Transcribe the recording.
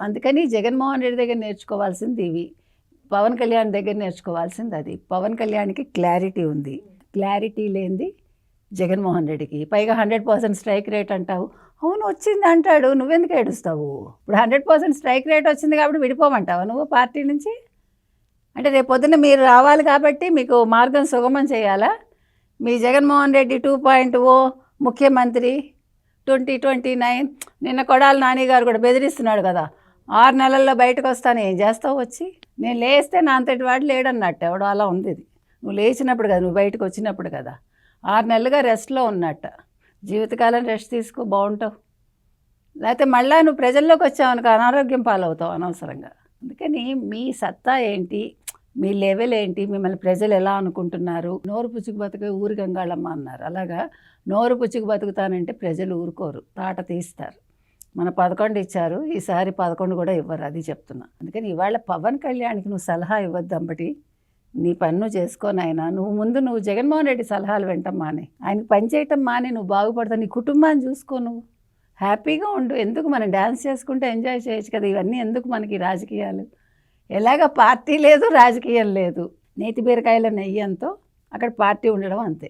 అందుకని జగన్మోహన్ రెడ్డి దగ్గర నేర్చుకోవాల్సింది ఇవి, పవన్ కళ్యాణ్ దగ్గర నేర్చుకోవాల్సింది అది. పవన్ కళ్యాణ్కి క్లారిటీ ఉంది, క్లారిటీ లేనిది జగన్మోహన్ రెడ్డికి. పైగా 100% స్ట్రైక్ రేట్ అంటావు. అవును వచ్చింది అంటాడు, నువ్వెందుకు ఏడుస్తావు? ఇప్పుడు 100% స్ట్రైక్ రేట్ వచ్చింది కాబట్టి విడిపోమంటావా నువ్వు పార్టీ నుంచి? అంటే రేపు పొద్దున్న మీరు రావాలి కాబట్టి మీకు మార్గం సుగమం చేయాలా? మీ జగన్మోహన్ రెడ్డి 2.0 ముఖ్యమంత్రి 2029, నిన్న కొడాలి నాని గారు కూడా బెదిరిస్తున్నాడు కదా, 6 నెలల్లో బయటకు వస్తాను. ఏం చేస్తావు వచ్చి? నేను లేస్తే నా అంతటి వాడు లేడన్నట్టు ఎవడో అలా ఉంది ఇది. నువ్వు లేచినప్పుడు కదా, నువ్వు బయటకు వచ్చినప్పుడు కదా. 6 నెలలుగా రెస్ట్లో ఉన్నట్ట. జీవితకాలం రెస్ట్ తీసుకో, బాగుంటావు. లేకపోతే మళ్ళీ నువ్వు ప్రజల్లోకి వచ్చావు అనుకో అనారోగ్యం పాలవుతావు అనవసరంగా. అందుకని మీ సత్తా ఏంటి, మీ లెవెల్ ఏంటి, మిమ్మల్ని ప్రజలు ఎలా అనుకుంటున్నారు? నోరు పుచ్చుకు బతుకు ఊరి గంగాళమ్మ అన్నారు. అలాగా నోరు పుచ్చుకు బతుకుతానంటే ప్రజలు ఊరుకోరు, తాట తీస్తారు. మన 11 ఇచ్చారు, ఈసారి 11 కూడా ఇవ్వరు, అది చెప్తున్నా. అందుకని ఇవాళ పవన్ కళ్యాణ్కి నువ్వు సలహా ఇవ్వద్దు అంబటి. నీ పన్ను చేసుకోనైనా నువ్వు జగన్మోహన్ రెడ్డి సలహాలు వింటాం మానే, ఆయనకి పని చేయటం మానే, నువ్వు బాగుపడతావు. నీ కుటుంబాన్ని చూసుకో, నువ్వు హ్యాపీగా ఉండు. ఎందుకు మనం డ్యాన్స్ చేసుకుంటే ఎంజాయ్ చేయొచ్చు కదా, ఇవన్నీ ఎందుకు మనకి రాజకీయాలు? ఎలాగ పార్టీ లేదు, రాజకీయం లేదు. నేతి బీరకాయల నెయ్యి అంతో అక్కడ పార్టీ ఉండడం అంతే.